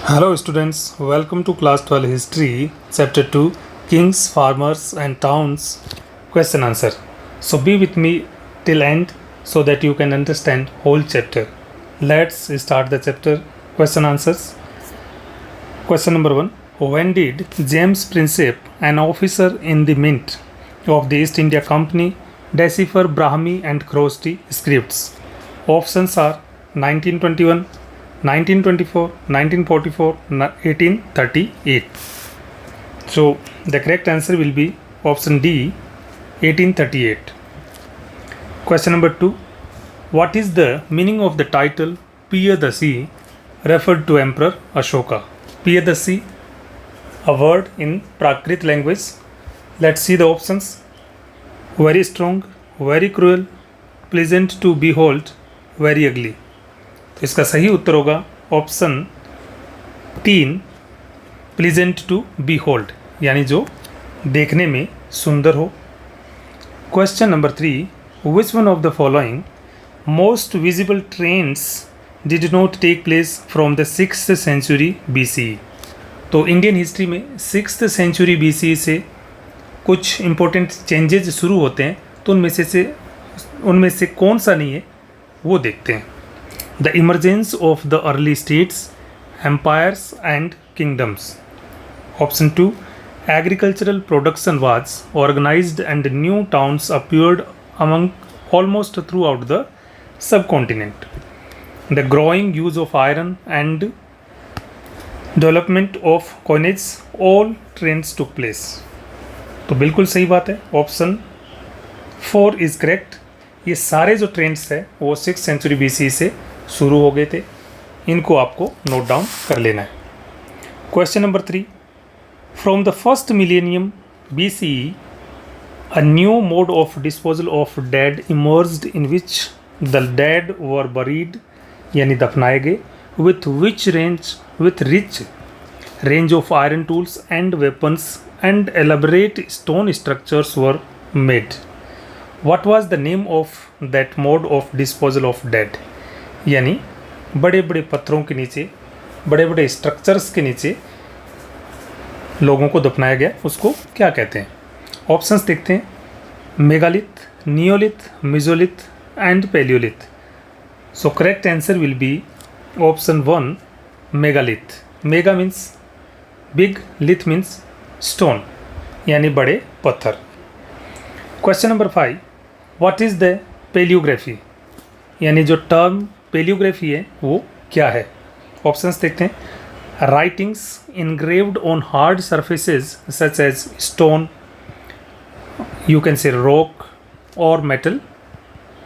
Hello students, welcome to class 12 history chapter 2 kings, farmers and towns question answer. So be with me till end so that you can understand whole chapter. Let's start the chapter question answers. Question number 1. When did James Princip, an officer in the mint of the East India Company, decipher Brahmi and Khrosti scripts? Options are 1921, 1924, 1944, 1838. So the correct answer will be option D, 1838. Question number 2. What is the meaning of the title Piyadasi referred to Emperor Ashoka? Piyadasi, a word in Prakrit language. Let's see the options. Very strong, very cruel, pleasant to behold, very ugly. तो इसका सही उत्तर होगा option 3, pleasant to behold, यानी जो देखने में सुंदर हो. Question number 3. Which one of the following most visible trends did not take place from the 6th century BCE? तो इंडियन हिस्ट्री में 6th सेंचुरी BCE से कुछ इंपॉर्टेंट चेंजेज शुरू होते हैं, तो उनमें से कौन सा नहीं है वो देखते हैं. The emergence of the early states, empires and kingdoms. Option 2. Agricultural production was organized and new towns appeared among almost throughout the subcontinent. The growing use of iron and development of coinage, all trends took place. तो बिल्कुल सही बात है, option 4 is correct. ये सारे जो trends है वो 6th सेंचुरी BCE से शुरू हो गए थे. इनको आपको नोट डाउन कर लेना है. Question number 3. From the first millennium BCE a new mode of disposal of dead emerged in which the dead were buried, यानी दफनाए गए, with rich range of iron tools and weapons and elaborate stone structures were made. What was the name of that mode of disposal of dead? यानी बड़े बड़े पत्थरों के नीचे, बड़े बड़े स्ट्रक्चर्स के नीचे लोगों को दफनाया गया, उसको क्या कहते हैं? ऑप्शंस देखते हैं. Megalith, neolith, mesolith and palaeolith. So correct answer will be option 1, megalith. Mega means big, lith means stone, यानी बड़े पत्थर. Question number 5. What is the palaeography? यानी जो टर्म पेलियोग्राफी है वो क्या है? ऑप्शंस देखते हैं. Writings engraved on hard surfaces such as stone, you can say rock और मेटल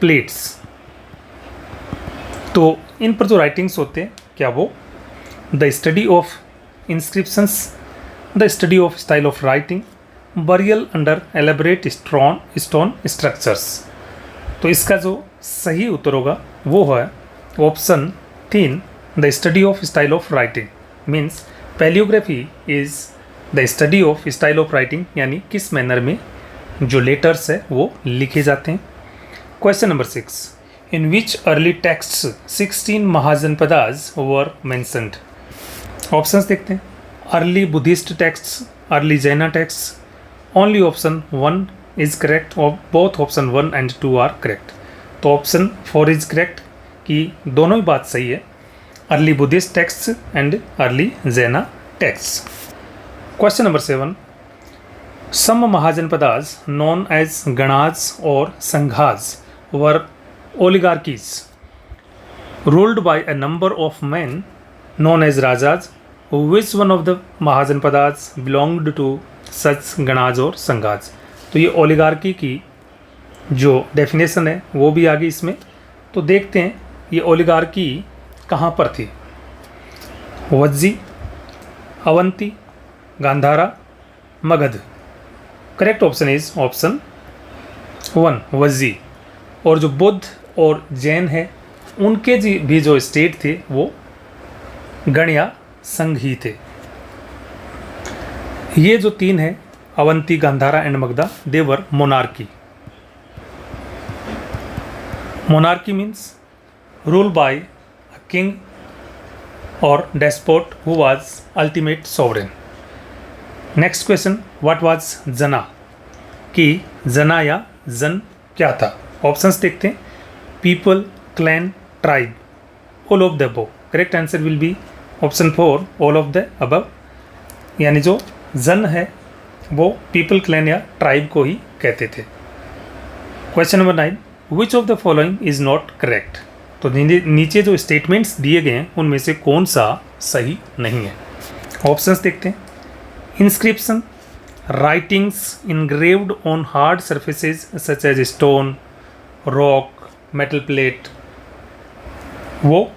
प्लेट्स. तो इन पर जो राइटिंग्स होते हैं क्या वो the study of inscriptions, the study of style of writing, burial under elaborate stone structures. तो इसका जो सही उत्तर होगा वो है option 3, the study of style of writing. Means palaeography is the study of style of writing, यानी किस मैनर में जो लेटर्स है वो लिखे जाते हैं. Question number 6. In which early texts 16 mahajanapadas were mentioned? Options देखते हैं. Early Buddhist texts, early Jaina texts. Only option 1 is correct, और both option 1 and 2 are correct. तो ऑप्शन 4 इज करेक्ट कि दोनों ही बात सही है, early Buddhist text and early Jaina text. Question number 7. Some mahajanapadas known as ganas और sanghas were oligarchies ruled by a number of men known as rajas. Which one of the mahajanapadas belonged to such ganas और संघाज? तो ये ओलिगार्की की जो डेफिनेशन है वो भी आ गई इसमें. तो देखते हैं ये ओलिगार्की कहाँ पर थी. Vajji, Avanti, Gandhara, Magadh. Correct option is option 1, Vajji. और जो बुद्ध और जैन है उनके भी जो स्टेट थे वो गण या संघ ही थे. ये जो 3 है, Avanti, Gandhara and Magadha, they were monarchy. Monarchy means rule by a king और despot who was ultimate sovereign. Next question, what was jana, कि जना या जन क्या था। ऑप्शंस देखते हैं, people, clan, tribe, all of the above. Correct answer will be option 4, all of the above, यानी जो जन है वो पीपल, क्लैन या ट्राइब को ही कहते थे। Question number 9, which of the following is not correct. तो नीचे जो स्टेटमेंट्स दिए गए हैं उनमें से कौन सा सही नहीं है। ऑप्शंस देखते हैं, inscription, writings engraved on hard surfaces such as stone, rock, metal plate, वो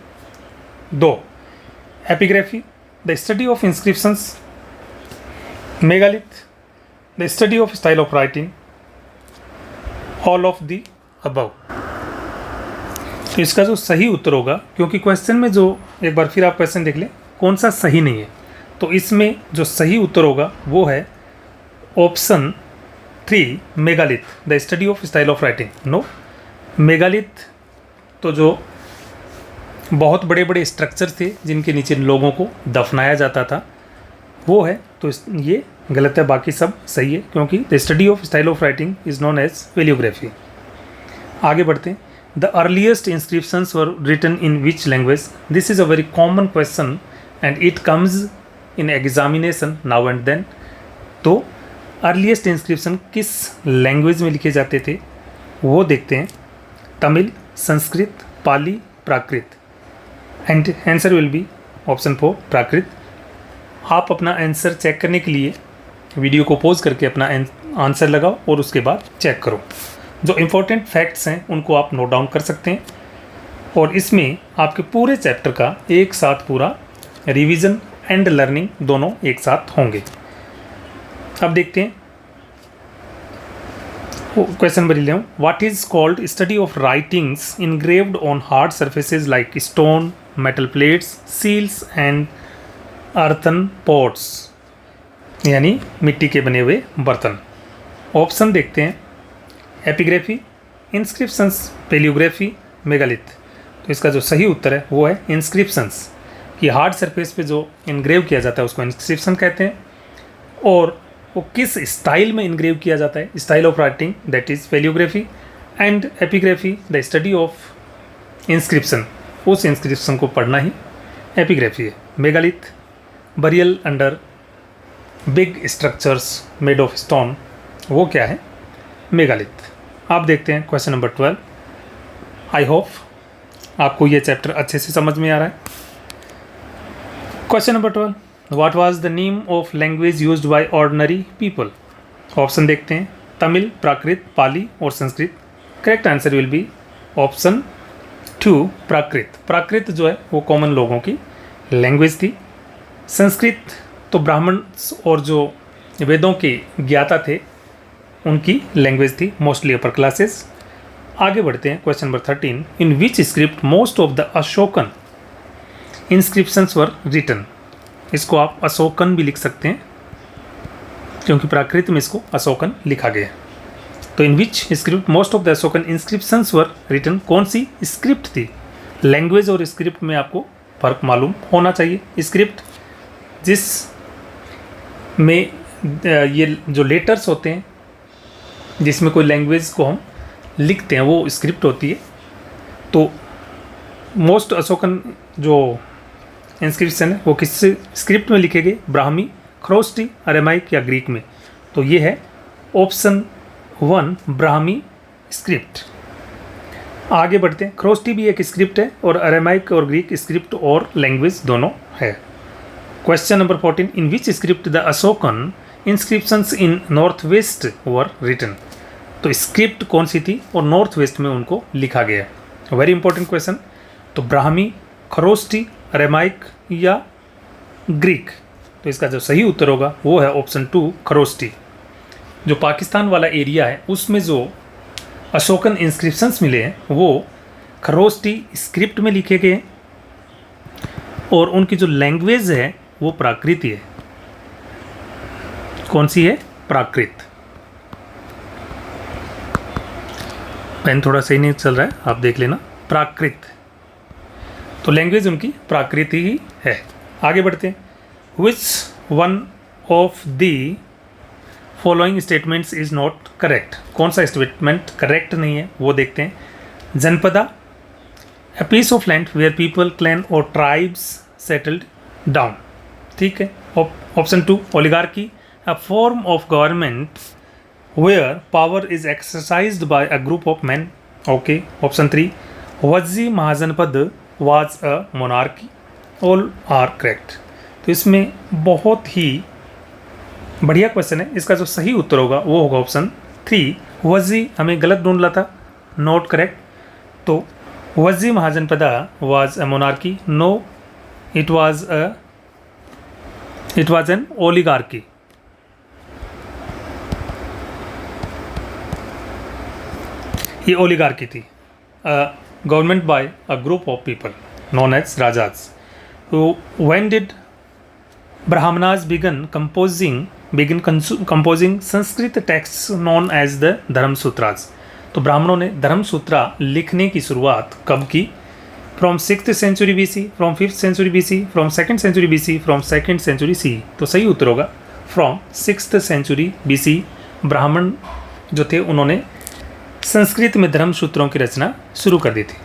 2। Epigraphy, the study of inscriptions, megalith, the study of style of writing, all of the above. तो इसका जो सही उत्तर होगा, क्योंकि क्वेश्चन में जो, एक बार फिर आप क्वेश्चन देख लें कौन सा सही नहीं है, तो इसमें जो सही उत्तर होगा वो है option 3, megalith, the study of style of writing. No, megalith तो जो बहुत बड़े बड़े स्ट्रक्चर थे जिनके नीचे लोगों को दफनाया जाता था वो है, तो ये गलत है, बाकी सब सही है, क्योंकि the study of style of writing is known as palaeography. आगे बढ़ते हैं, the earliest inscriptions were written in which language. This is a very common question and it comes in examination now and then. तो earliest inscription किस language में लिखे जाते थे वो देखते हैं, Tamil, Sanskrit, Pali, Prakrit. And answer will be option 4, Prakrit. आप अपना आंसर चेक करने के लिए वीडियो को पॉज करके अपना आंसर लगाओ और उसके बाद चेक करो। जो इम्पोर्टेंट फैक्ट्स हैं उनको आप नोट डाउन कर सकते हैं, और इसमें आपके पूरे चैप्टर का एक साथ पूरा रिवीजन एंड लर्निंग दोनों एक साथ होंगे। अब देखते हैं question number 11, what is called study of writings engraved on hard surfaces like stone, metal plates, seals and earthen pots, यानी मिट्टी के बने हुए बर्तन। ऑप्शन देखते हैं, एपिग्राफी, इंस्क्रिप्शंस, पेलियोग्राफी, मेगालिथ। तो इसका जो सही उत्तर है वो है इंस्क्रिप्शंस, कि हार्ड सरफेस पे जो इनग्रेव किया जाता है उसको इंस्क्रिप्शन कहते हैं, और वो किस स्टाइल में इनग्रेव किया जाता है, style of writing, that is palaeography. And epigraphy, the study of inscription, उस इंस्क्रिप्शन को पढ़ना ही एपिग्राफी है। Megalith, burial under big structures made of stone, वो क्या है, मेगालिथ। आप देखते हैं क्वेश्चन नंबर 12। आई होप आपको ये चैप्टर अच्छे से समझ में आ रहा है। Question number 12, what was the name of language used by ordinary people. Option देखते हैं, तमिल, प्राकृत, पाली और Sanskrit. Correct answer will be option 2, प्राकृत। प्राकृत जो है वो कॉमन लोगों की लैंग्वेज थी। संस्कृत तो ब्राह्मण और जो वेदों के ज्ञाता थे उनकी लैंग्वेज थी, मोस्टली अपर क्लासेस। आगे बढ़ते हैं question number 13, in which script most of the Ashokan inscriptions were written. इसको आप अशोकन भी लिख सकते हैं क्योंकि प्राकृत में इसको अशोकन लिखा गया है। तो in which script most of the Ashokan inscriptions were written, कौन सी स्क्रिप्ट थी। लैंग्वेज और स्क्रिप्ट में आपको फ़र्क मालूम होना चाहिए। स्क्रिप्ट जिस में ये जो लेटर्स होते हैं जिसमें कोई लैंग्वेज को हम लिखते हैं वो स्क्रिप्ट होती है। तो मोस्ट अशोकन जो इंस्क्रिप्शन है वो किस स्क्रिप्ट में लिखे गए, ब्राह्मी, खरोष्टी, अरेमाइक या ग्रीक में। तो ये है ऑप्शन 1, ब्राह्मी स्क्रिप्ट। आगे बढ़ते हैं, खरोष्टी भी एक स्क्रिप्ट है और अरेमाइक और ग्रीक स्क्रिप्ट और लैंग्वेज दोनों है। Question number 14, in which script the Ashokan inscriptions in north west were written. तो स्क्रिप्ट कौन सी थी और नॉर्थ वेस्ट में उनको लिखा गया। Very important question. तो ब्राह्मी, खरोष्टी, अरेमाइक या ग्रीक। तो इसका जो सही उत्तर होगा वो है ऑप्शन 2, खरोष्टी। जो पाकिस्तान वाला एरिया है उसमें जो अशोकन इंस्क्रिप्शंस मिले हैं वो खरोष्टी स्क्रिप्ट में लिखे गए हैं और उनकी जो लैंग्वेज है वो प्राकृत है। कौन सी है, प्राकृत। पेन थोड़ा सही नहीं चल रहा है, आप देख लेना, प्राकृत। तो लैंग्वेज उनकी प्राकृति ही है। आगे बढ़ते हैं। Which one of the following statements is not correct, कौन सा स्टेटमेंट करेक्ट नहीं है वो देखते हैं। जनपदा, a piece of land where people, clan or tribes settled down, ठीक है। Option 2 oligarchy, a form of government where power is exercised by a group of men, okay। Option 3 Vajji mahajanapada was a monarchy, all are correct। तो इसमें बहुत ही बढ़िया question है, इसका जो सही उत्तर होगा वो होगा ऑप्शन 3 वज्जी। हमें गलत ढूंढ ला था, नॉट करेक्ट। तो Vajji mahajanapada was a monarchy, no, it was an oligarchy। ये ओलिगार्की थी, government by a group of people known as rajas. When did Brahmanas begin composing Sanskrit text known as the Dharmasutras. तो ब्राह्मणों ने धर्मसूत्रा लिखने की शुरुआत कब की? From 6th century BC, from 5th century BC, from 2nd century BC, from 2nd century CE। तो सही उत्तर होगा फ्रॉम 6th सेंचुरी BC। ब्राह्मण जो थे उन्होंने संस्कृत में धर्मसूत्रों की रचना शुरू कर दी थी।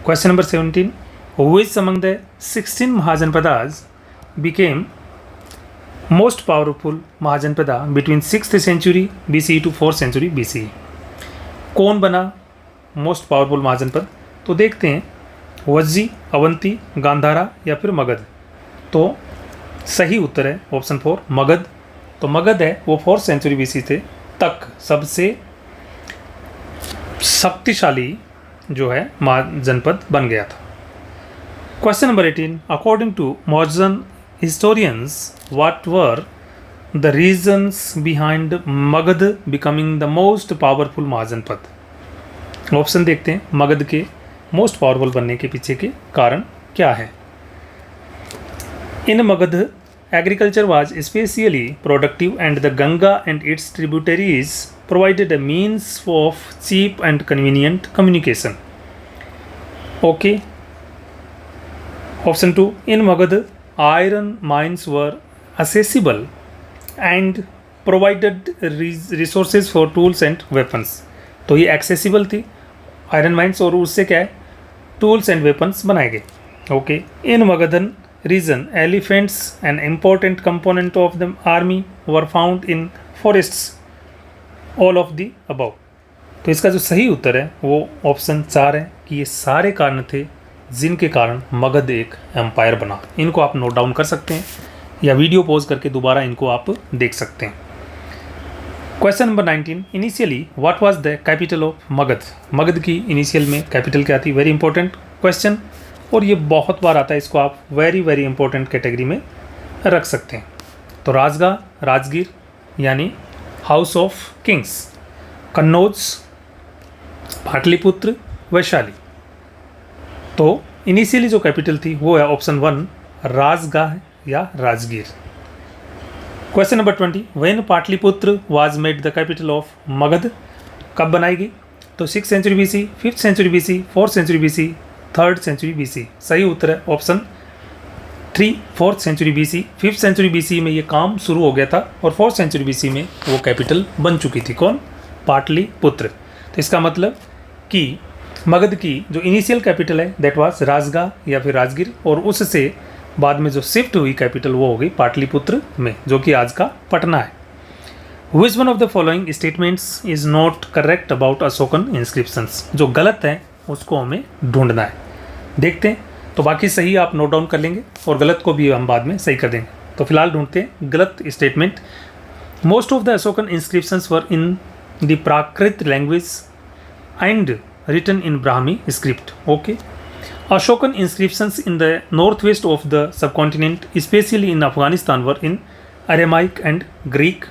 Question number 17, which among the 16 Mahajanapadas became most powerful Mahajanapada between 6th century BC to 4th century BC। कौन बना मोस्ट पावरफुल महाजनपद? तो देखते हैं, वज्जी, अवंती, गांधारा या फिर मगध। तो सही उत्तर है ऑप्शन 4 मगध। तो मगध है वो 4th सेंचुरी BC से तक सबसे शक्तिशाली जो है महाजनपद बन गया था। Question number 18, according to modern historians what were the reasons behind Magadh becoming the most powerful mahajanapada. Option देखते हैं, मगध के मोस्ट पावरफुल बनने के पीछे के कारण क्या है। In Magadh agriculture was specially productive and the Ganga and its tributaries provided a means of cheap and convenient communication, okay. Option 2, in Magadh iron mines were accessible and provided resources for tools and weapons. तो ये accessible थी iron mines और उससे क्या है tools and weapons बनाए गए, okay. In Magadhan region elephants an important component of the army were found in forests, all of the above. तो इसका जो सही उत्तर है वो ऑप्शन 4 है कि ये सारे कारण थे जिनके कारण मगध एक एम्पायर बना। इनको आप नोट डाउन कर सकते हैं या वीडियो पॉज करके दोबारा इनको आप देख सकते हैं। Question number 19, initially what was the capital of Magadh. Magadh की इनिशियल में कैपिटल क्या थी? वेरी इंपॉर्टेंट क्वेश्चन और ये बहुत बार आता है, इसको आप वेरी इंपॉर्टेंट कैटेगरी में रख सकते हैं। तो राजगा, राजगीर यानी house of Kings, Kannauj, Pataliputra, Vaishali. तो इनिशियली जो कैपिटल थी वो है ऑप्शन 1 राजगाह या Rajgir. Question number 20, when Pataliputra was made the capital of Magadh, कब बनाई गई? तो 6th century BC, 5th century BC, 4th century BC, 3rd century BC। सही उत्तर है option 3 4th century BC। 5th century BC में ये काम शुरू हो गया था और 4th सेंचुरी BC में वो कैपिटल बन चुकी थी। कौन? पाटलिपुत्र। तो इसका मतलब कि मगध की जो इनिशियल कैपिटल है दैट वाज राजगा या फिर राजगीर, और उससे बाद में जो शिफ्ट हुई कैपिटल वो हो गई पाटलिपुत्र में, जो कि आज का पटना है। विच one of the following statements is not correct about Ashokan inscriptions. जो गलत है उसको हमें ढूंढना है। देखते हैं, तो बाकी सही आप नोट डाउन कर लेंगे और गलत को भी हम बाद में सही कर देंगे। तो फिलहाल ढूंढते हैं गलत statement. Most of the Ashokan inscriptions were in the Prakrit language and written in Brahmi script, okay. Ashokan inscriptions in the northwest of the subcontinent, especially in Afghanistan, were in Aramaic and Greek,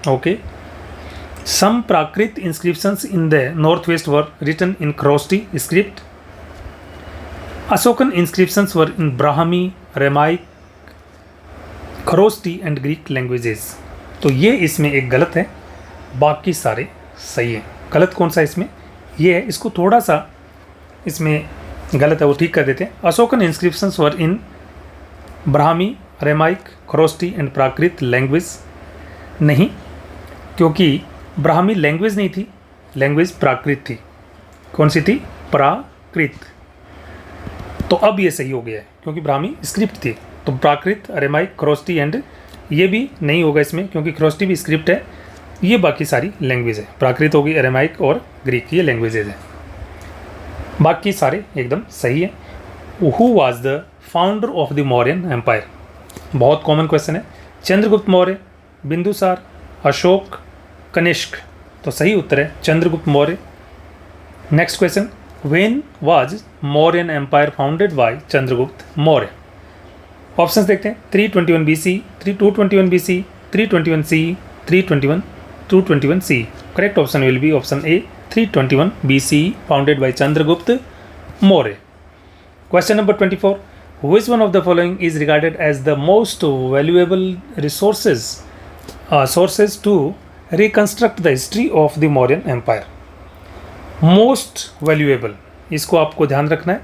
okay. Some Prakrit inscriptions in the northwest were written in Khrosti script. Ashokan inscriptions were in Brahmi, Aramaic, Khrosti and Greek languages. तो ये इसमें एक गलत है, बाकी सारे सही हैं। गलत कौन सा इसमें? ये है, इसको थोड़ा सा इसमें गलत है, वो ठीक कर देते हैं। Ashokan inscriptions were in Brahmi, Aramaic, Kharosthi and Prakrit language. नहीं, क्योंकि ब्राह्मी लैंग्वेज नहीं थी, लैंग्वेज प्राकृत थी। कौन सी थी? प्राकृत। तो अब ये सही हो गया है क्योंकि ब्राह्मी स्क्रिप्ट थी। तो प्राकृत, अरेमाइक, खरोष्टी एंड ये भी नहीं होगा इसमें क्योंकि खरोष्टी भी स्क्रिप्ट है। ये बाकी सारी लैंग्वेज है, प्राकृत होगी, अरेमाइक और ग्रीक, ये लैंग्वेजेज हैं। बाकी सारे एकदम सही है। Who was the founder of the Mauryan empire? बहुत कॉमन क्वेश्चन है। चंद्रगुप्त मौर्य, बिंदुसार, अशोक, कनिष्क। तो सही उत्तर है Chandragupta Maurya. Next question, when was Mauryan empire founded by Chandragupta Maurya? Options देखते हैं। 321 BC, 221 BC, 321 C, 321, 221 C. Correct option will be option A, 321 BC, founded by Chandragupta Maurya. Question number 24. Which one of the following is regarded as the most valuable sources to reconstruct the history of the Mauryan Empire? Most valuable, इसको आपको ध्यान रखना है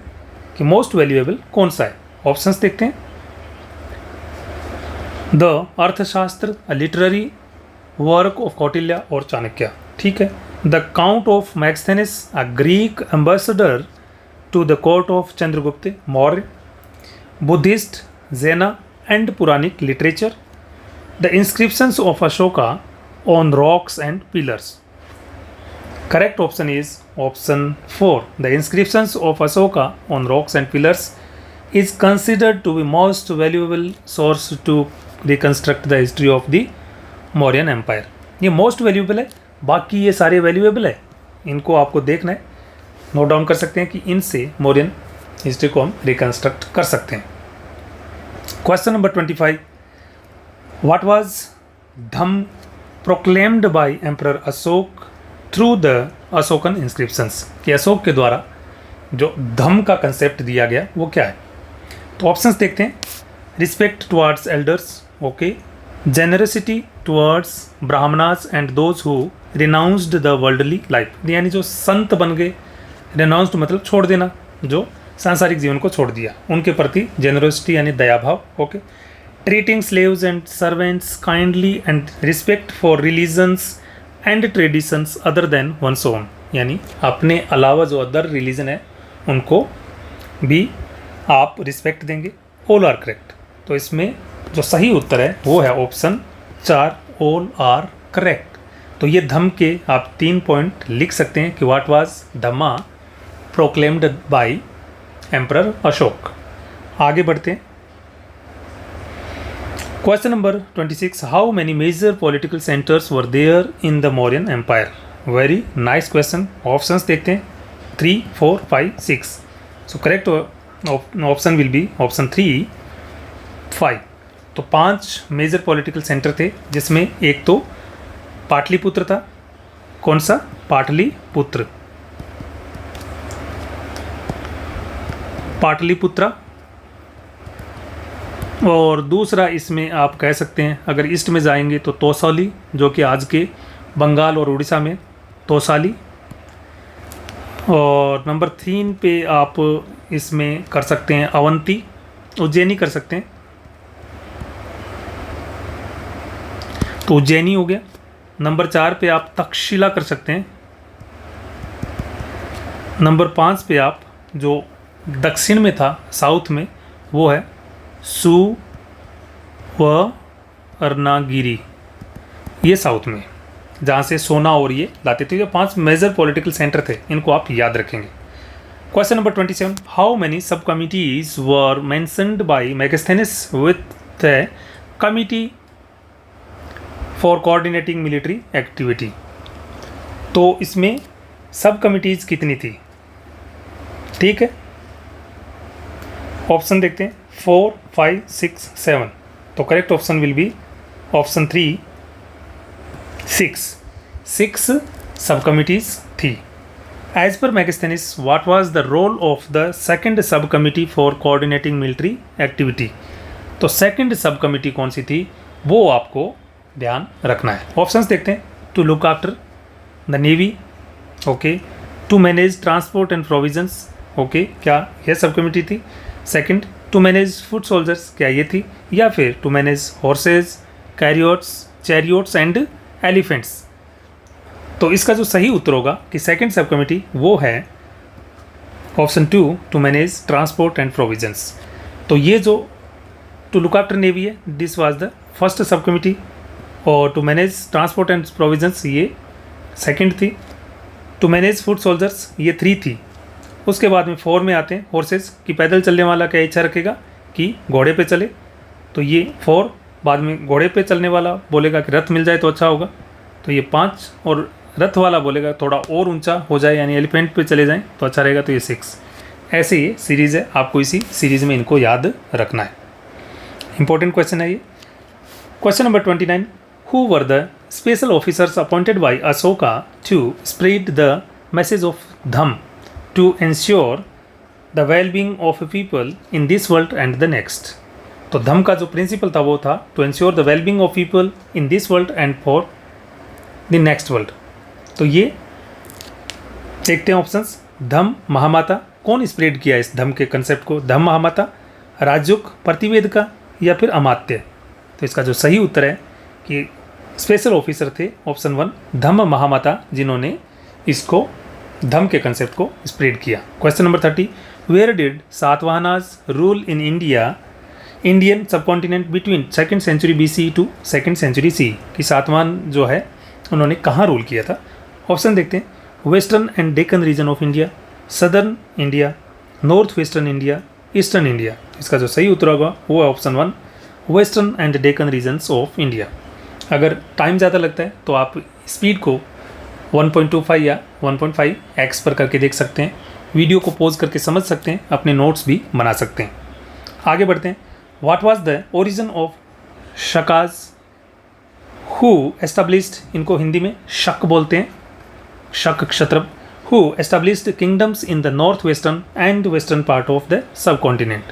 कि most valuable कौन सा है। Options देखते हैं। The Arthashastra, a literary work of Kautilya और चाणक्य, ठीक है। The count of Megasthenes, a Greek ambassador to the court of Chandragupta Maurya. Buddhist, Jaina and Puranic literature. The inscriptions of Ashoka on rocks and pillars. Correct option is option 4, the inscriptions of Ashoka on rocks and pillars is considered to be most valuable source to reconstruct the history of the Mauryan Empire. ये most valuable है, बाकी ये सारे valuable है, इनको आपको देखना है, नोट डाउन कर सकते हैं कि इनसे मौर्यन हिस्ट्री को हम रिकन्स्ट्रक्ट कर सकते हैं। Question number 25, what was dhamma proclaimed by emperor Ashoka through the Ashokan inscriptions? कि अशोक के द्वारा जो धम्म का कंसेप्ट दिया गया वो क्या है? तो ऑप्शंस देखते हैं। Respect towards elders, okay. Generosity towards Brahmanas and those who renounced the worldly life, यानी जो संत बन गए, रिनाउंस्ड मतलब छोड़ देना, जो सांसारिक जीवन को छोड़ दिया, उनके प्रति जेनरसिटी यानी दयाभाव, okay. Treating slaves and servants kindly and respect for religions and traditions other than one's own, यानी अपने अलावा जो अदर रिलीजन है उनको भी आप रिस्पेक्ट देंगे। All are correct. तो इसमें जो सही उत्तर है वो है ऑप्शन 4, ऑल आर करेक्ट। तो ये धम्म के आप 3 पॉइंट लिख सकते हैं कि what was dhamma proclaimed by emperor Ashoka. आगे बढ़ते हैं। Question number 26, how many major political centres were there in the Mauryan empire? Very nice question. Options देखते हैं। 3, 4, 5, 6। So correct option will be option 3, 5। तो 5 मेजर पॉलिटिकल सेंटर थे, जिसमें एक तो पाटलिपुत्र था। कौन सा? पाटलिपुत्र, पाटलिपुत्रा। और दूसरा इसमें आप कह सकते हैं, अगर ईस्ट में जाएंगे तो तोसाली, जो कि आज के बंगाल और उड़ीसा में तोसाली। और नंबर 3 पे आप इसमें कर सकते हैं अवंती, उज्जैनी कर सकते हैं, तो उज्जैनी हो गया। नंबर 4 पे आप तक्षशिला कर सकते हैं। नंबर 5 पे आप जो दक्षिण में था, साउथ में, वो है सुवर्णगिरी, ये साउथ में, जहाँ से सोना और ये लाते थे। ये 5 मेजर पॉलिटिकल सेंटर थे, इनको आप याद रखेंगे। Question number 27, how many sub committees were mentioned by Megasthenes with the committee for coordinating military activity? तो इसमें सब कमिटीज कितनी थी? ठीक है, ऑप्शन देखते हैं। 4, 5, 6, 7। तो correct option will be option 3, 6। 6 sub committees थी। As per Megasthenes, what was the role of the second sub committee for coordinating military activity? तो सेकंड सब कमिटी कौन सी थी, वो आपको ध्यान रखना है। ऑप्शंस देखते हैं। To look after the navy, okay. To manage transport and provisions, okay, क्या यह सब कमिटी थी? Second, to manage foot soldiers, क्या ये थी? या फिर to manage horses, chariots and elephants? तो इसका जो सही उत्तर होगा कि सेकंड सब कमिटी वो है option 2, to manage transport and provisions. तो ये जो टू लुक आफ्टर नेवी है, this was the first sub committee, और to manage transport and provisions ये सेकंड थी। टू मैनेज फुट सोल्जर्स ये 3 थी। उसके बाद में 4 में आते हैं हॉर्सेस, कि पैदल चलने वाला क्या इच्छा रखेगा कि घोड़े पे चले, तो ये 4। बाद में घोड़े पे चलने वाला बोलेगा कि रथ मिल जाए तो अच्छा होगा, तो ये 5। और रथ वाला बोलेगा थोड़ा और ऊंचा हो जाए यानी एलिफेंट पे चले जाएं तो अच्छा रहेगा, तो ये 6। ऐसे ये सीरीज़ है, आपको इसी सीरीज़ में इनको याद रखना है। इंपॉर्टेंट क्वेश्चन है ये। Question number 29, who were the special officers appointed by Ashoka to spread the message of dhamma to ensure the wellbeing of people in this world and the next? तो धम का जो प्रिंसिपल था वो था to ensure the wellbeing of people in this world and for the next world. तो ये देखते हैं ऑप्शंस। धम महामाता, कौन स्प्रेड किया इस धम के कंसेप्ट को? धम महामाता, राजयुग, प्रतिवेदिका या फिर अमात्य? तो इसका जो सही उत्तर है कि स्पेशल ऑफिसर थे ऑप्शन 1, धम महामाता, जिन्होंने इसको धम के कंसेप्ट को स्प्रेड किया। Question number 30, where did Satavahanas rule in Indian subcontinent between 2nd century BC to 2nd century CE? कि सातवाहन जो है उन्होंने कहाँ रूल किया था? ऑप्शन देखते हैं। Western and Deccan region of India, southern India, north western India, eastern India? इसका जो सही उत्तर होगा वो है option 1, western and Deccan regions of India. अगर टाइम ज़्यादा लगता है तो आप स्पीड को 1.25 या 1.5x पर करके देख सकते हैं, वीडियो को पॉज करके समझ सकते हैं, अपने नोट्स भी बना सकते हैं। आगे बढ़ते हैं। What was the origin of Shakas who established, इनको हिंदी में शक बोलते हैं, Shaka Kshatrapa, who established kingdoms in the north western and western part of the sub continent?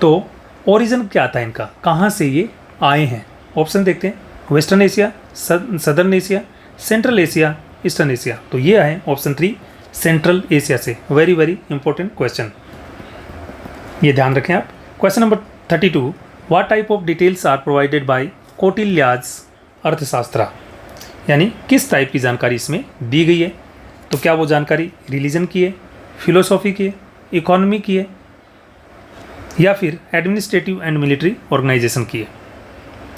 तो ओरिजिन क्या था इनका, कहाँ से ये आए हैं? ऑप्शन देखते हैं। Western Asia, southern Asia, central Asia, eastern Asia? तो ये आए ऑप्शन 3, सेंट्रल एशिया से। वेरी वेरी इंपॉर्टेंट क्वेश्चन, ये ध्यान रखें आप। Question number 32, what type of details are provided by Kautilya's Arthashastra? यानी किस टाइप की जानकारी इसमें दी गई है? तो क्या वो जानकारी रिलीजन की है, फिलोसॉफी की है, इकोनॉमी की है, या फिर एडमिनिस्ट्रेटिव एंड मिलिट्री ऑर्गेनाइजेशन की है?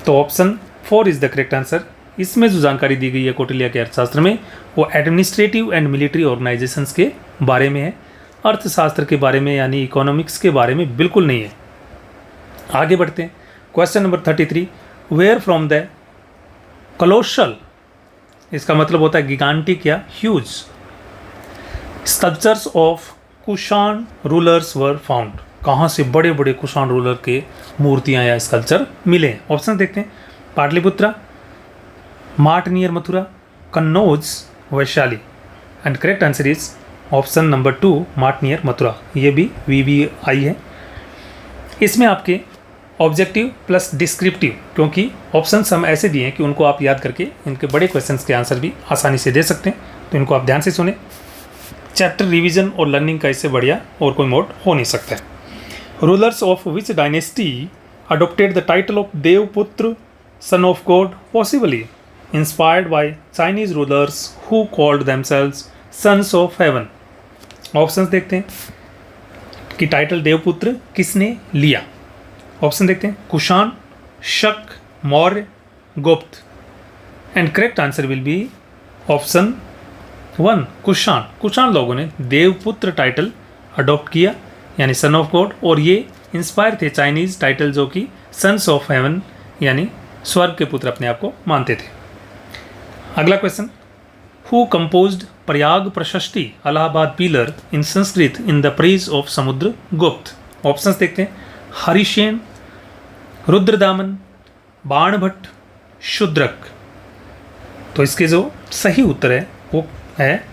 तो option 4 is the correct answer. इसमें जो जानकारी दी गई है कौटिल्य के अर्थशास्त्र में वो एडमिनिस्ट्रेटिव एंड मिलिट्री ऑर्गेनाइजेशंस के बारे में है, अर्थशास्त्र के बारे में यानी इकोनॉमिक्स के बारे में बिल्कुल नहीं है। आगे बढ़ते हैं। Question number 33, where from the colossal, इसका मतलब होता है गिगांटिक या huge, sculptures of Kushana rulers were found? कहाँ से बड़े बड़े कुषाण रूलर के मूर्तियाँ या स्कल्पचर मिले? ऑप्शन देखते हैं। Pataliputra, Mat near Mathura, Kannauj, Vaishali? And correct answer is option number 2, Mat near Mathura. ये भी VVI है। इसमें आपके ऑब्जेक्टिव प्लस डिस्क्रिप्टिव, क्योंकि ऑप्शंस हम ऐसे दिए हैं कि उनको आप याद करके इनके बड़े क्वेश्चंस के आंसर भी आसानी से दे सकते हैं, तो इनको आप ध्यान से सुने। चैप्टर रिवीजन और लर्निंग का इससे बढ़िया और कोई मोड हो नहीं सकता है। Rulers of which dynasty adopted the title of Devaputra son of god, possibly inspired by Chinese rulers who called themselves sons of heaven? Options देखते हैं कि टाइटल देवपुत्र किसने लिया। ऑप्शन देखते हैं। कुषाण, शक, मौर्य, गुप्त? And correct answer will be option 1, Kushan. Kushan लोगों ने देवपुत्र टाइटल अडॉप्ट किया यानी सन ऑफ गॉड, और ये इंस्पायर थे चाइनीज टाइटल जो कि सन्स ऑफ हेवन यानी स्वर्ग के पुत्र अपने आप को मानते थे। अगला क्वेश्चन, हु कंपोज्ड प्रयाग प्रशस्ति Allahabad pillar in Sanskrit in the praise of समुद्र गुप्त? ऑप्शंस देखते हैं। हरिसेन, रुद्रदामन, बाणभट्ट, शूद्रक? तो इसके जो सही उत्तर है वो है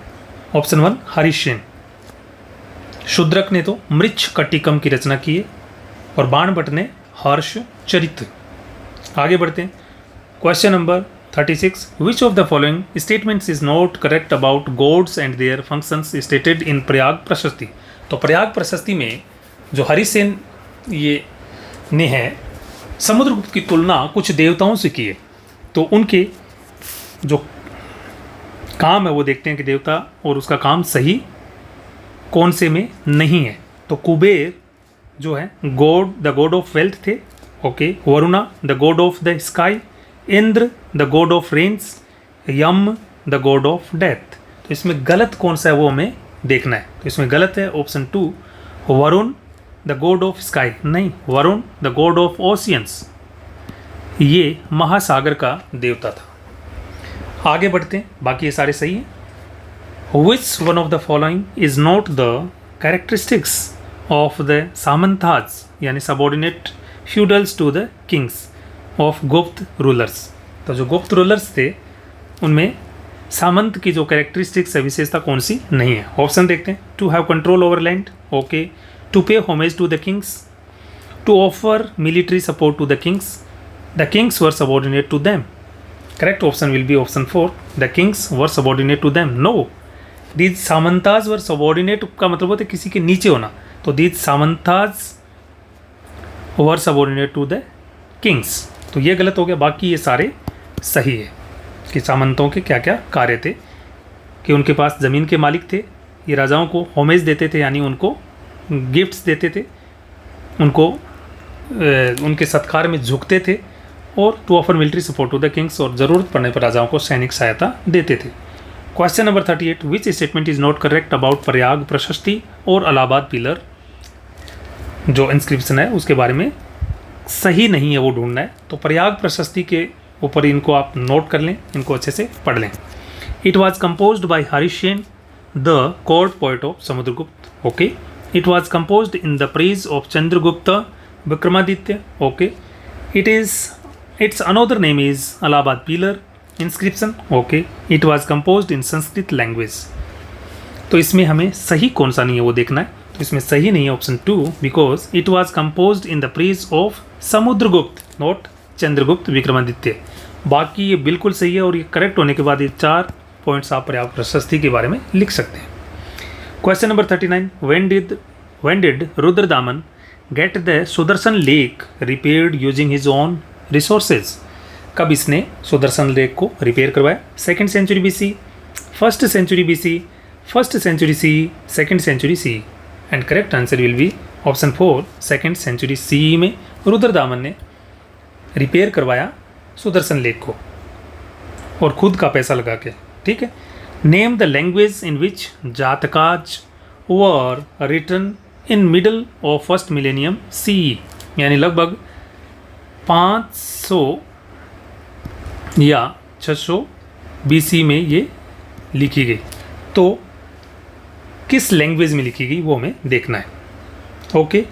ऑप्शन 1, हरिसेन। शूद्रक ने तो मृच्छ कटिकम की रचना की है और बाणभट्ट ने हर्ष चरित्र। आगे बढ़ते हैं। Question number 36, which of the following statements is not correct about gods and their functions stated in Prayag प्रशस्ति? तो प्रयाग प्रशस्ति में जो हरिसेन ये ने है समुद्रगुप्त की तुलना कुछ देवताओं से की है, तो उनके जो काम है वो देखते हैं कि देवता और उसका काम सही कौन से में नहीं है। तो कुबेर जो है द गॉड ऑफ वेल्थ थे, okay. Varuna the god of the sky, Indra the god of rains, Yam the god of death. तो इसमें गलत कौन सा है वो हमें देखना है। तो इसमें गलत है option 2, Varuna the god of sky, नहीं, Varuna the god of oceans, ये महासागर का देवता था। आगे बढ़ते हैं, बाकी ये सारे सही हैं। Which one of the following is not the characteristics of the samantas यानी subordinate feudals to the kings of Gupta rulers. तो जो गुप्त रूलर्स थे उनमें सामंत की जो कैरेक्टरिस्टिक्स है विशेषता कौन सी नहीं है। ऑप्शन देखते हैं। To have control over land, okay. To pay homage to the kings, to offer military support to the kings, the kings were subordinate to them. Correct option will be option 4, the kings were subordinate to them. No, these samantas were subordinate का मतलब होता है किसी के नीचे होना, तो these samantas were subordinate to the kings. तो ये गलत हो गया, बाकी ये सारे सही है कि सामंतों के क्या क्या कार्य थे, कि उनके पास ज़मीन के मालिक थे, ये राजाओं को होमेज देते थे यानी उनको गिफ्ट्स देते थे, उनको उनके सत्कार में झुकते थे, और to offer military support to the kings, और ज़रूरत पड़ने पर राजाओं को सैनिक सहायता देते थे। Question number 38, which statement is not correct about Prayag प्रशस्ति और इलाहाबाद पिलर, जो इंस्क्रिप्शन है उसके बारे में सही नहीं है वो ढूंढना है। तो प्रयाग प्रशस्ति के ऊपर इनको आप नोट कर लें, इनको अच्छे से पढ़ लें। It was composed by Harisen the court poet of Samudragupta, okay. It was composed in the praise of Chandragupta Vikramaditya, okay. Its another name is Allahabad pillar inscription, okay. It was composed in Sanskrit language. तो इसमें हमें सही कौन सा नहीं है वो देखना है। तो इसमें सही नहीं है option 2, because it was composed in the praise of Samudragupta, not Chandragupta Vikramaditya. बाकी ये बिल्कुल सही है, और ये करेक्ट होने के बाद ये 4 पॉइंट्स आप प्रयाग प्रशस्ति के बारे में लिख सकते हैं। Question number 39, when did Rudradaman get the Sudarshan lake repaired using his own resources. कब इसने सुदर्शन लेक को रिपेयर करवाया? 2nd century BC, 1st century BC, 1st century C, 2nd century C, and correct answer will be option 4, 2nd century CE में रुद्रदामन ने repair करवाया Sudarshan lake को, और खुद का पैसा लगा के, ठीक है। Name the language in which jatakas were written in middle of 1st millennium CE, यानी लगभग 500 या 600 BC में ये लिखी गई। तो किस लैंग्वेज में लिखी गई वो हमें देखना है, ओके।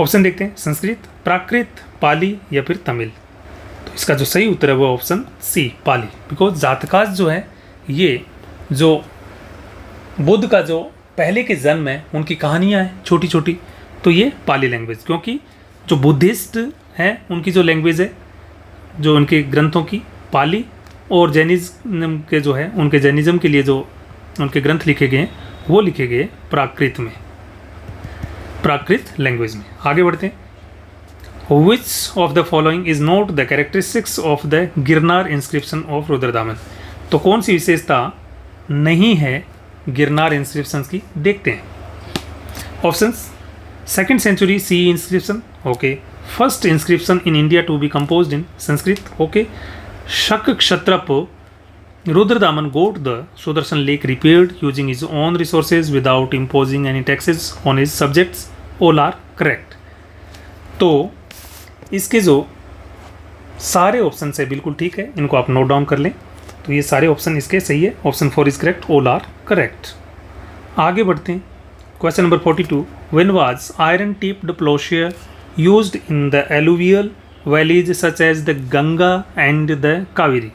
ऑप्शन देखते हैं। संस्कृत, प्राकृत, पाली या फिर तमिल। तो इसका जो सही उत्तर है वो ऑप्शन C, पाली, बिकॉज जातकाज जो है ये जो बुद्ध का जो पहले के जन्म है उनकी कहानियाँ हैं छोटी छोटी, तो ये पाली लैंग्वेज, क्योंकि जो बुद्धिस्ट हैं उनकी जो लैंग्वेज है, जो उनके ग्रंथों की पाली, और जैनिज्म के जो है उनके जैनिज्म के लिए जो उनके ग्रंथ लिखे गए हैं वो लिखे गए प्राकृत में, प्राकृत लैंग्वेज में। आगे बढ़ते हैं। Which of the following is not the characteristics of the Girnar inscription of Rudradaman. तो कौन सी विशेषता नहीं है गिरनार इंस्क्रिप्शन की, देखते हैं। Options. 2nd century CE inscription, okay. 1st inscription in India to be composed in Sanskrit, okay. Shaka Kshatrapa Rudradaman got the Sudarshan lake repaired using his own resources without imposing any taxes on his subjects, all are correct. तो इसके जो सारे option है बिल्कुल ठीक है, इनको आप नोट डाउन कर लें। तो ये सारे ऑप्शन इसके सही है, option 4 is correct, all are correct. आगे बढ़ते हैं। Question number 42, when was iron tipped ploughshare used in the alluvial valleys such as the Ganga and the Kaveri.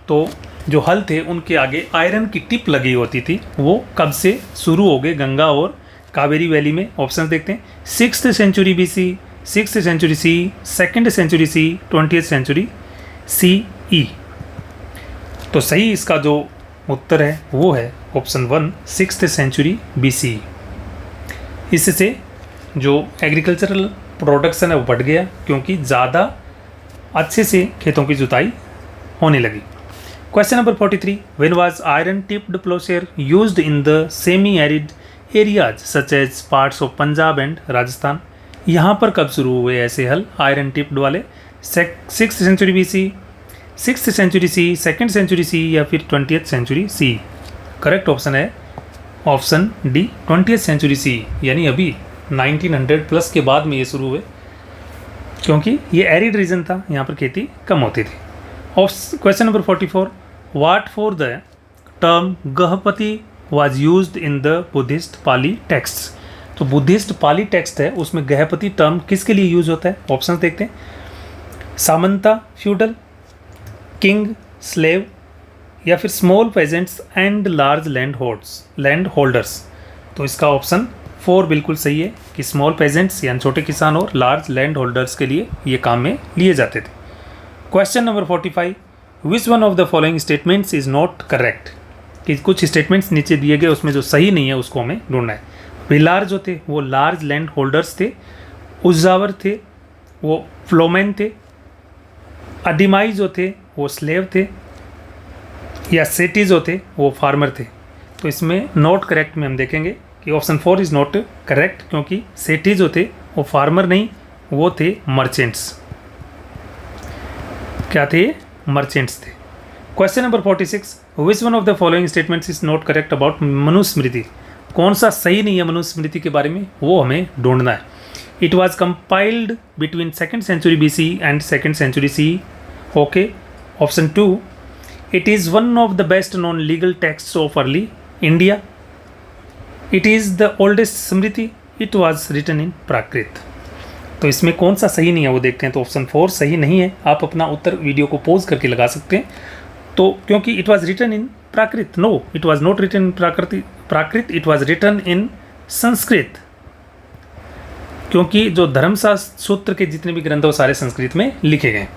तो जो हल थे उनके आगे आयरन की टिप लगी होती थी, वो कब से शुरू हो गए गंगा और कावेरी वैली में? ऑप्शन देखते हैं। 6th century BC, 6th century C, 2nd century C, 20th century CE। तो सही इसका जो उत्तर है वो है ऑप्शन 1, 6th सेंचुरी BC। इससे जो एग्रीकल्चरल प्रोडक्शन है वो बढ़ गया, क्योंकि ज़्यादा अच्छे से खेतों की जुताई होने लगी। Question number 43, when was iron tipped ploughshare used in the semi arid areas such as parts of Punjab and Rajasthan. यहाँ पर कब शुरू हुए ऐसे हल आयरन टिप्ड वाले? 6th century BC, 6th century C, 2nd century C या फिर 20th century C? Correct option है option D 20th century C, यानी अभी 1900 प्लस के बाद में ये शुरू हुए, क्योंकि ये एरिड रीजन था, यहाँ पर खेती कम होती थी। Question number 44, what for the term gahapati was used in the Buddhist Pali text. तो बुद्धिस्ट पाली टेक्स्ट है, उसमें गहपति टर्म किसके लिए यूज होता है? ऑप्शन देखते हैं, सामंता फ्यूडल, किंग, स्लेव या फिर small pageants and large land holders. तो इसका ऑप्शन 4 बिल्कुल सही है कि स्मॉल पेजेंट्स यानी छोटे किसान और लार्ज लैंड होल्डर्स के लिए ये काम में लिए जाते थे। Question number 45, which one of the following statements is not correct. कि कुछ स्टेटमेंट्स नीचे दिए गए, उसमें जो सही नहीं है उसको हमें ढूंढना है। विलार जो थे वो लार्ज लैंड होल्डर्स थे, उज्जावर थे वो फ्लोमैन थे, अडिमाई जो थे वो स्लेव थे, या सेटी जो थे वो फार्मर थे। तो इसमें नॉट करेक्ट में हम देखेंगे कि ऑप्शन 4 इज़ नॉट करेक्ट, क्योंकि सेठी जो थे वो फार्मर नहीं, वो थे मर्चेंट्स। क्या थे? मर्चेंट्स थे। Question number 46, which one of the following statements is not correct about Manusmriti. कौन सा सही नहीं है मनुस्मृति के बारे में, वो हमें ढूंढना है। It was compiled between 2nd century BC and 2nd century C। Okay. Option 2, it is one of the best non legal text of early India. It is the oldest smriti. It was written in Prakrit. तो इसमें कौन सा सही नहीं है वो देखते हैं। तो ऑप्शन 4 सही नहीं है। आप अपना उत्तर वीडियो को पॉज करके लगा सकते हैं। तो क्योंकि it was written in Prakrit, no it was not written in Prakrit, it was written in Sanskrit. क्योंकि जो धर्मशास्त्र सूत्र के जितने भी ग्रंथ वो सारे संस्कृत में लिखे गए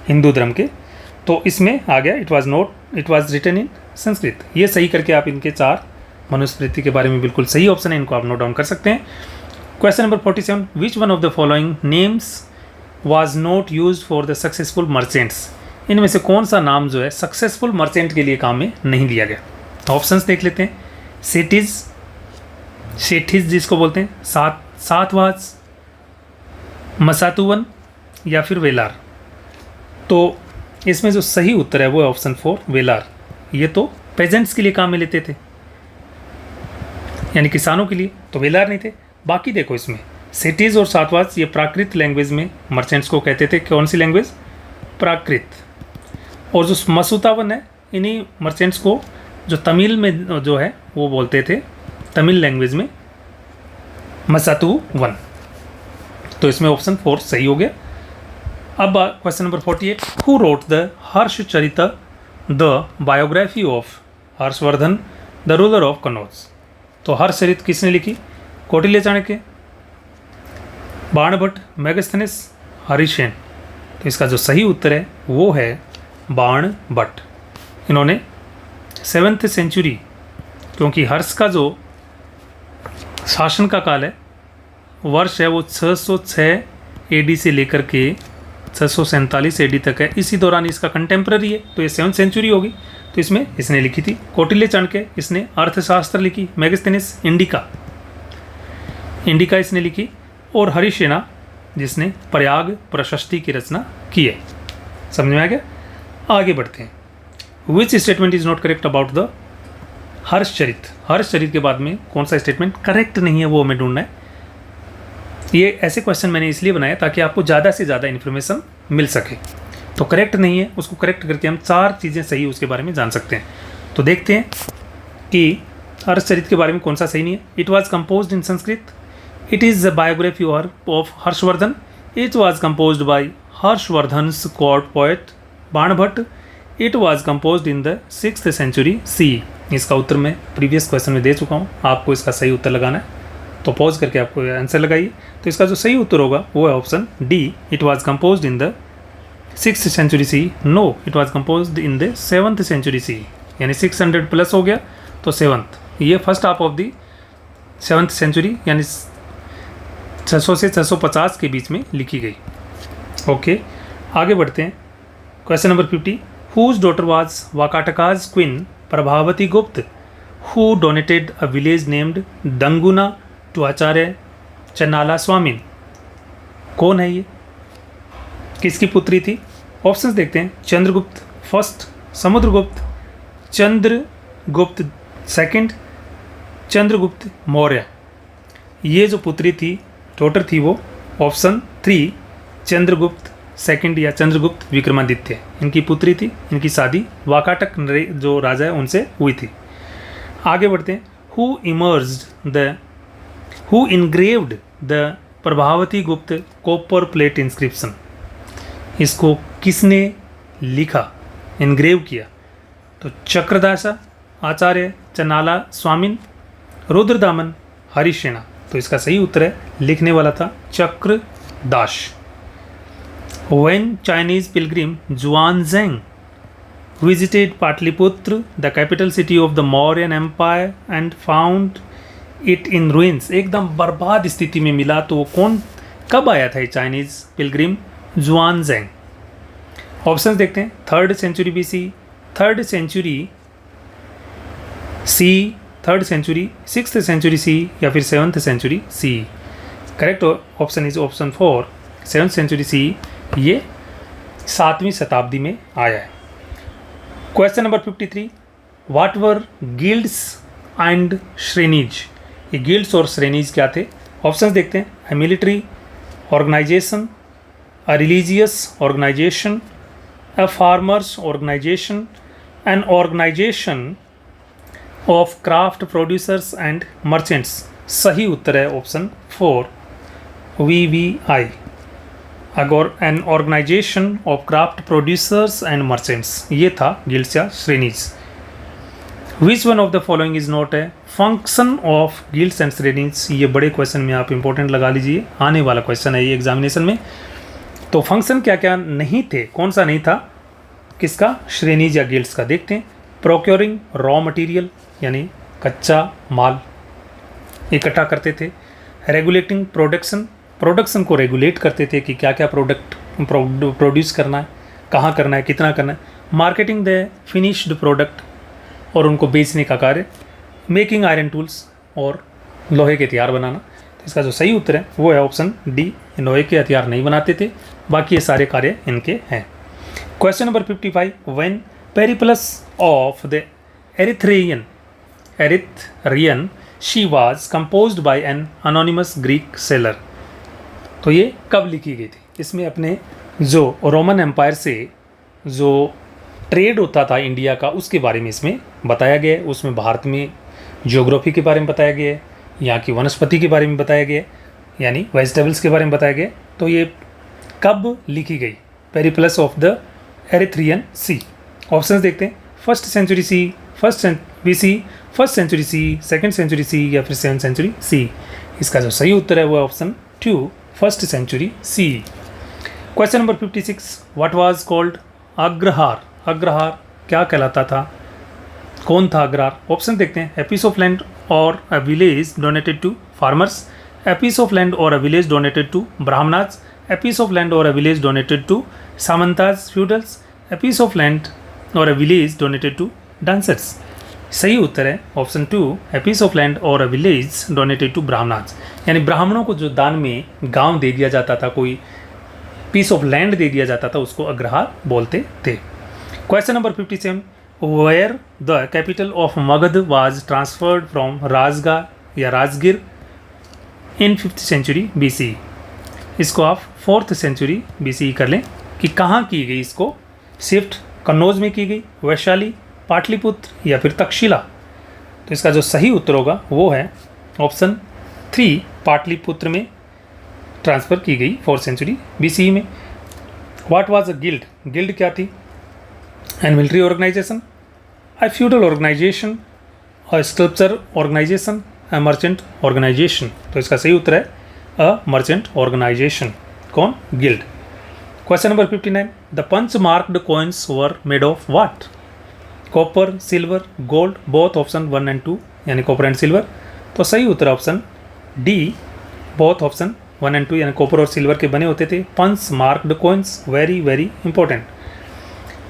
हिंदू धर्म के। तो इसमें आ गया it was written in Sanskrit. ये सही करके आप इनके 4 मनुस्मृति के बारे में बिल्कुल सही ऑप्शन है, इनको आप नोट डाउन कर सकते हैं। Question number 47, which one of the following names was not used for the successful merchants. इनमें से कौन सा नाम जो है सक्सेसफुल मर्चेंट के लिए काम में नहीं लिया गया। ऑप्शंस देख लेते हैं। सेठिज जिसको बोलते हैं, सातवाज, मसातुवन या फिर वेलार। तो इसमें जो सही उत्तर है वो है ऑप्शन 4 वेलार। ये तो पेजेंट्स के लिए काम में लेते थे, यानी किसानों के लिए, तो वेलार नहीं थे। बाकी देखो इसमें सेठिज और सातवाज ये प्राकृत लैंग्वेज में मर्चेंट्स को कहते थे। कौन सी लैंग्वेज? प्राकृत। और जो मसूतावन है इन्हीं मर्चेंट्स को जो तमिल में जो है वो बोलते थे, तमिल लैंग्वेज में मसातुवन। तो इसमें ऑप्शन 4 सही हो गया। अब question number 48, who wrote the Harshacharita the biography of Harshvardhan the ruler of Kannauj. तो हर्षचरित किसने लिखी? कौटिल्य चाणक्य, बाणभट्ट, मेगस्थनीज, हरिसेन। तो इसका जो सही उत्तर है वो है बाणभट्ट। इन्होंने 7th सेंचुरी, क्योंकि हर्ष का जो शासन का काल है वर्ष है वो 606 AD से लेकर के 647 AD तक है। इसी दौरान इसका कंटेम्प्रेरी है, तो ये 7th सेंचुरी होगी। तो इसमें इसने लिखी थी। कौटिल्य चाणक्य इसने अर्थशास्त्र लिखी, मेगस्थनीज इंडिका इसने लिखी, और हरिसेना जिसने प्रयाग प्रशस्ति की रचना की है। समझ में आ गया? आगे बढ़ते हैं। Which statement is not correct about the Harshacharita. Harshacharita के बाद में कौन सा स्टेटमेंट करेक्ट नहीं है वो हमें ढूंढना है। ये ऐसे क्वेश्चन मैंने इसलिए बनाया ताकि आपको ज़्यादा से ज़्यादा इन्फॉर्मेशन मिल सके। तो करेक्ट नहीं है, उसको करेक्ट करके हम 4 चीज़ें सही उसके बारे में जान सकते हैं। तो देखते हैं कि हर्षचरित के बारे में कौन सा सही नहीं है। It was composed in Sanskrit. It is the biography of Harshavardhana. It was composed by Harshavardhana's court poet Banabhatta. It was composed in the 6th century C। इसका उत्तर मैं प्रीवियस क्वेश्चन में दे चुका हूँ, आपको इसका सही उत्तर लगाना है। तो पॉज करके आपको आंसर लगाइए। तो इसका जो सही उत्तर होगा वो है option D, it was composed in the 6th century C। No, it was composed in the 7th century C, यानी 600 प्लस हो गया। तो 7th, ये first half of the 7th century यानी 600 से 650 के बीच में लिखी गई। ओके, आगे बढ़ते हैं। Question number 50, whose daughter was Vakatakas queen Prabhavati Gupta who donated a village named Danguna to Acharya Channala Swami. कौन है ये, किसकी पुत्री थी? ऑप्शंस देखते हैं। Chandragupta first, Samudragupta, Chandragupta second, Chandragupta Maurya. ये जो पुत्री थी, डॉटर थी, वो ऑप्शन 3 चंद्रगुप्त सेकंड या चंद्रगुप्त विक्रमादित्य, इनकी पुत्री थी। इनकी शादी वाकाटक जो राजा है उनसे हुई थी। आगे बढ़ते हैं। हु इनग्रेव्ड द प्रभावती गुप्त कॉपर प्लेट इंस्क्रिप्शन। इसको किसने लिखा, इनग्रेव किया? तो चक्रदासा, आचार्य चन्नाला स्वामिन, रुद्रदामन, हरिसेना। तो इसका सही उत्तर है, लिखने वाला था चक्रदास। When Chinese pilgrim Zhuanzhang visited Patliputra, the capital city of the Mauryan Empire, and found it in ruins, एकदम बर्बाद स्थिति में मिला, तो वो कब आया था ये चाइनीज पिलग्रिम? जुआनजैंग। ऑप्शंस देखते हैं। 3rd century BC, 3rd century C, 3rd century, 6th century C या फिर 7th century C। Correct option is option 4 7th century C। ये 7वीं शताब्दी में आया है। Question number 53, what were guilds and shrenis. ये गिल्ड्स और श्रेणीज क्या थे? ऑप्शंस देखते हैं। A military organization, a religious organization, a farmers organization, an organization of craft producers and merchants. सही उत्तर है option 4 VVI, an organization of craft producers and merchants. ये था गिल्ड्स या shrenis. Which one of the following is not a function of guilds and shrenis. ये बड़े question में आप इंपॉर्टेंट लगा लीजिए, आने वाला क्वेश्चन है ये एग्जामिनेशन में। तो फंक्शन क्या क्या नहीं थे, कौन सा नहीं था किसका? श्रेणीज या गिल्ड्स का। देखते हैं। प्रोक्योरिंग रॉ मटेरियल, यानी कच्चा माल इकट्ठा करते थे। रेगुलेटिंग प्रोडक्शन, प्रोडक्शन को रेगुलेट करते थे कि क्या क्या प्रोडक्ट प्रोड्यूस करना है, कहाँ करना है, कितना करना है। मार्केटिंग द फिनिश्ड प्रोडक्ट, और उनको बेचने का कार्य। मेकिंग आयरन टूल्स, और लोहे के हथियार बनाना। तो इसका जो सही उत्तर है वो है ऑप्शन डी, लोहे के हथियार नहीं बनाते थे, बाकी ये सारे कार्य इनके हैं। Question number 55, when Periplus of the Erythraean Sea was composed by an anonymous Greek sailor. तो ये कब लिखी गई थी? इसमें अपने जो रोमन एम्पायर से जो ट्रेड होता था इंडिया का, उसके बारे में इसमें बताया गया है। उसमें भारत में ज्योग्राफी के बारे में बताया गया है, यहाँ की वनस्पति के बारे में बताया गया है, यानी वेजिटेबल्स के बारे में बताया गया। तो ये कब लिखी गई? Periplus of the Erythraean Sea. Options देखते हैं। 1st century C, 1st BC, 1st century C, 2nd century C या फिर 7th सेंचुरी C। इसका जो सही उत्तर है वो है option 2 1st century C। Question number 56, what was called agrahara. Agrahara क्या कहलाता था, कौन था अग्रहार? ऑप्शन देखते हैं। ए piece of land or a village donated to farmers, a piece of land or a village donated to Brahmanas, a piece of land or a village donated to samantas feudals, a piece of land or a village donated to dancers. सही उत्तर है option 2 a piece of land or a village donated to Brahmanas, यानी ब्राह्मणों को जो दान में गांव दे दिया जाता था, कोई पीस ऑफ लैंड दे दिया जाता था, उसको अग्रहार बोलते थे। Question number 57, where the capital of Magadha was transferred from Rajagaha या राजगिर इन 5th सेंचुरी BC। इसको आप 4th सेंचुरी BC कर लें कि कहाँ की गई इसको शिफ्ट। कन्नौज में की गई, वैशाली, पाटलिपुत्र या फिर तक्षशिला। तो इसका जो सही उत्तर होगा वो है ऑप्शन 3 पाटलिपुत्र में ट्रांसफ़र की गई 4th सेंचुरी BC में। What was a guild. Guild क्या थी? An military organization, a feudal organization, a sculpture organization, a merchant organization. तो इसका सही उत्तर है अ मर्चेंट ऑर्गेनाइजेशन। कौन? Guild. Question number 59, the punch marked coins were made of what. Copper, silver, gold, both option 1 and 2, यानी copper and silver. तो सही उत्तर option D, both option 1 and 2 यानी कॉपर और सिल्वर के बने होते थे। Punch marked coins, very very important.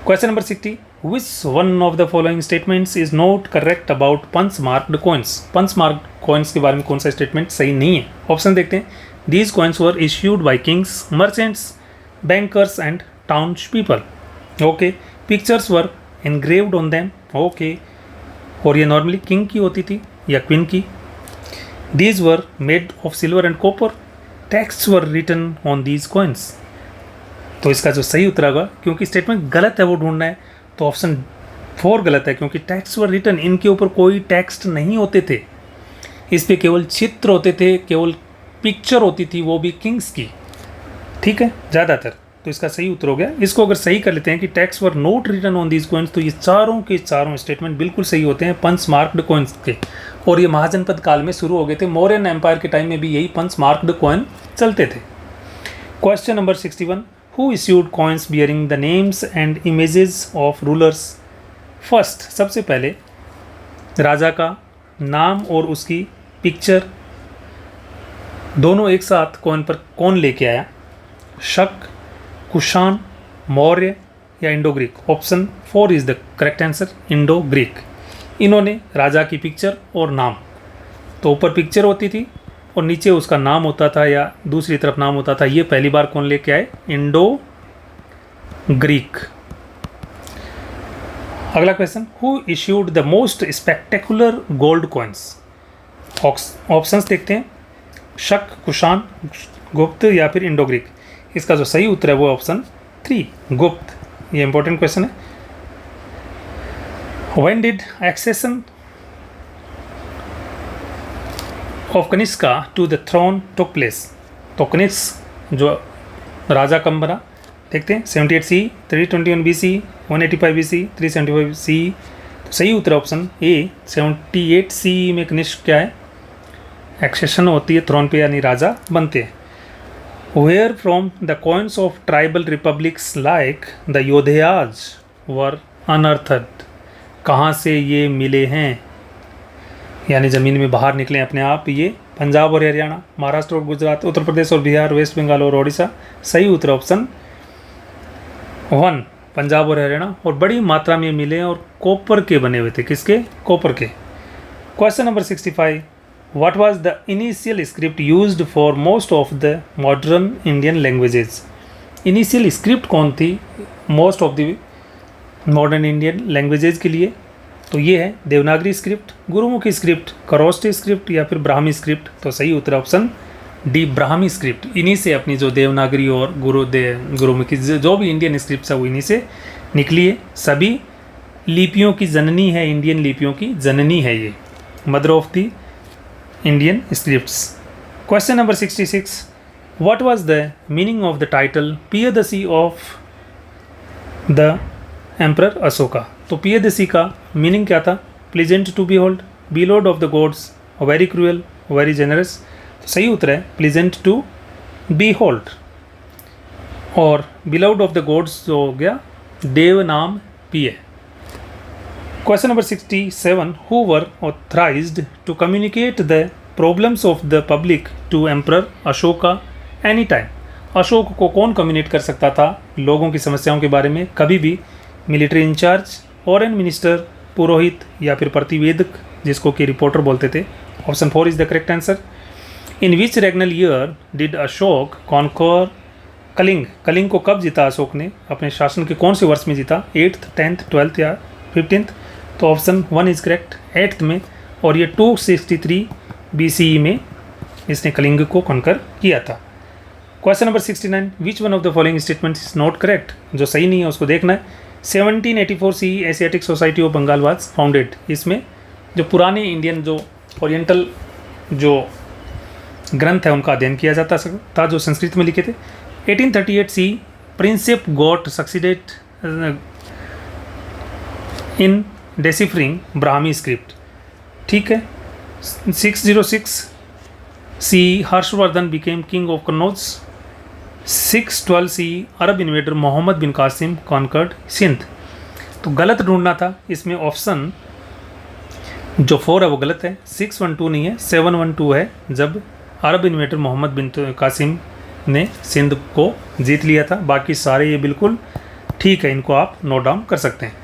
Question number 60, which one of the following statements is not correct about punch marked coins. Punch marked coins के बारे में कौन सा स्टेटमेंट सही नहीं है? ऑप्शन देखते हैं। These coins were issued by Kings, merchants, bankers and town people. Okay. Pictures were engraved on them. Okay. और ये नॉर्मली किंग की होती थी या क्वीन की। These were made of silver and copper. Text were written on these coins. तो इसका जो सही उत्तर होगा, क्योंकि स्टेटमेंट गलत है वो ढूंढना है, तो ऑप्शन 4 गलत है, क्योंकि टेक्स्ट वर रिटन, इनके ऊपर कोई टेक्स्ट नहीं होते थे, इस पे केवल चित्र होते थे, केवल पिक्चर होती थी, वो भी किंग्स की। ठीक है, ज़्यादातर। तो इसका सही उत्तर हो गया। इसको अगर सही कर लेते हैं कि text were not written on these coins, तो ये चारों के चारों स्टेटमेंट बिल्कुल सही होते हैं पंच मार्क्ड कॉइन्स के। और ये महाजनपद काल में शुरू हो गए थे। मौर्यन एम्पायर के टाइम में भी यही पंच मार्क्ड कॉइन चलते थे। Question number 61, who issued coins bearing the names and images of rulers. First, सबसे पहले राजा का नाम और उसकी पिक्चर दोनों एक साथ कॉइन पर कौन लेके आया? शक, कुषाण, मौर्य या Indo Greek? Option 4 is the correct answer, Indo Greek. इन्होंने राजा की पिक्चर और नाम, तो ऊपर पिक्चर होती थी और नीचे उसका नाम होता था या दूसरी तरफ नाम होता था, ये पहली बार कौन लेके आए? Indo Greek. अगला question, who issued the most spectacular gold coins. Options देखते हैं। शक, कुषाण, गुप्त या फिर इंडो ग्रीक। इसका जो सही उत्तर है वो ऑप्शन 3, गुप्त। ये इंपॉर्टेंट क्वेश्चन है। When did accession of Kanishka to the throne took place. तो कनिष्क जो राजा कब बना देखते हैं। 78 सी, 321 BC, 185 BC, 375 CE। तो सही उत्तर ऑप्शन ए 78 CE में कनिष्क क्या है? एक्सेशन होती है थ्रोन पे, यानी राजा बनते हैं। Where from the coins of tribal republics like the Yodhayas were unearthed। कहाँ से ये मिले हैं, यानी ज़मीन में बाहर निकले अपने आप ये? पंजाब और हरियाणा, महाराष्ट्र और गुजरात, उत्तर प्रदेश और बिहार, वेस्ट बंगाल और ओडिशा। सही उत्तर ऑप्शन 1, पंजाब और हरियाणा। और बड़ी मात्रा में मिले और कॉपर के बने हुए थे। किसके? कॉपर के। Question number 65, What was the initial script used for most of the modern Indian languages। Initial script कौन थी most of the modern Indian languages के लिए? तो ये है Devanagari script, Gurmukhi script, Kharosthi script या फिर ब्राह्मी स्क्रिप्ट। तो सही उत्तर ऑप्शन डी, ब्राह्मी स्क्रिप्ट। इन्हीं से अपनी जो देवनागरी और गुरुमुखी जो भी इंडियन स्क्रिप्ट है वो इन्हीं से निकली है। सभी लिपियों की जननी है, इंडियन लिपियों की जननी है ये, mother of the Indian scripts। Question number 66, what was the meaning of the title Piyadasi of the Emperor Ashoka। तो पियदसी का मीनिंग क्या था? Pleasant to behold, beloved of the gods, very cruel, very generous। तो सही उत्तर है pleasant to behold। और beloved of the gods जो हो गया देव नाम पिय। Question number 67, who were authorized to communicate the problems of the public to Emperor Ashoka anytime। Ashok को कौन कम्युनिकेट कर सकता था लोगों की समस्याओं के बारे में कभी भी? Military in-charge, foreign minister, purohita या फिर प्रतिवेदक, जिसको कि रिपोर्टर बोलते थे। Option 4 is the correct answer. In which regnal year did Ashoka conquer Kalinga. Kalinga को कब जीता अशोक ने? अपने शासन के कौन से वर्ष में जीता? 8th, 10th, 12th या 15th? तो ऑप्शन 1 इज करेक्ट, 8th में। और ये 263 BCE में इसने कलिंग को कॉन्कर किया था। Question number 69, which one of the following statement is not correct. जो सही नहीं है उसको देखना है। 1784 CE Asiatic Society of Bengal was founded. इसमें जो पुराने इंडियन जो ओरिएंटल जो ग्रंथ है उनका अध्ययन किया जाता था, जो संस्कृत में लिखे थे। 1838 CE Prinsep got succeeded in deciphering Brahmi script. ठीक है। 606 CE Harshavardhana became king of Kannauj. 612 CE Arab invader Muhammad bin Qasim conquered Sindh. तो गलत ढूंढना था इसमें। ऑप्शन जो 4 है वो गलत है, 612 नहीं है, 712 है। जब अरब इन्वेटर मोहम्मद बिन कासिम ने सिंध को जीत लिया था। बाकी सारे ये बिल्कुल ठीक है, इनको आप नोट डाउन कर सकते हैं।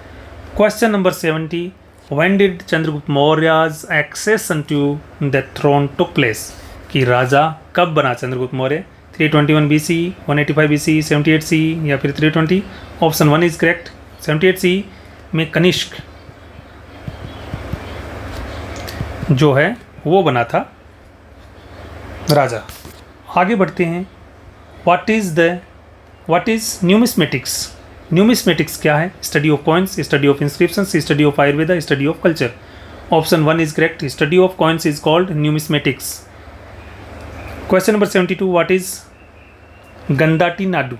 Question number 70, when did Chandragupta Maurya's accession to the throne took place, कि राजा कब बना Chandragupta Maurya, 321 BC, 185 BC, 78 C या फिर 320। Option 1 is correct. 78 C में कनिष्क जो है वो बना था राजा। आगे बढ़ते हैं। What is numismatics. न्यूमिस्मेटिक्स क्या है? Study of coins, study of inscriptions, study of Ayurveda, study of culture. Option 1 is correct. Study of coins is called numismatics. Question number 72, what is Gandatinadu.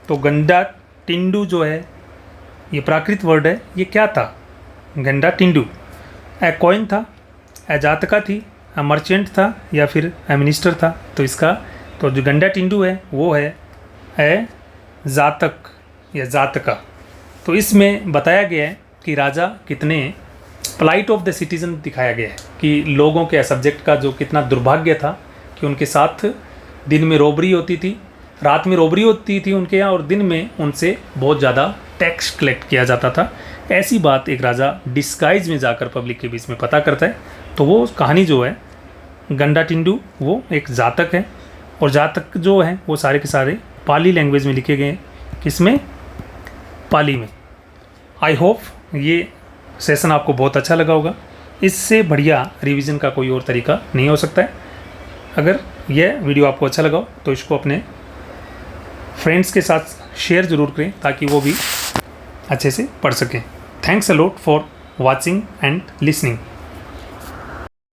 तो गंडाटिंडु जो है ये प्राकृत वर्ड है, ये क्या था? गंडाटिंडु ए कॉइन था, ए जातका थी, ए मर्चेंट था या फिर ए मिनिस्टर था? तो इसका तो जो गंडाटिंडु है वो है ए जातक या जातका। तो इसमें बताया गया है कि राजा कितने प्लाइट ऑफ द सिटीजन दिखाया गया है कि लोगों के सब्जेक्ट का जो कितना दुर्भाग्य था कि उनके साथ दिन में रोबरी होती थी, रात में रोबरी होती थी उनके यहाँ, और दिन में उनसे बहुत ज़्यादा टैक्स कलेक्ट किया जाता था। ऐसी बात एक राजा डिस्गाइज में जाकर पब्लिक के बीच में पता करता है। तो वो कहानी जो है गंडाटिंडु वो एक जातक है, और जातक जो है वो सारे के सारे पाली लैंग्वेज में लिखे गए हैं। किसमें? पाली में। आई होप ये सेशन आपको बहुत अच्छा लगा होगा। इससे बढ़िया रिवीजन का कोई और तरीका नहीं हो सकता है। अगर यह वीडियो आपको अच्छा लगा हो तो इसको अपने फ्रेंड्स के साथ शेयर ज़रूर करें ताकि वो भी अच्छे से पढ़ सकें। Thanks a lot for watching and listening.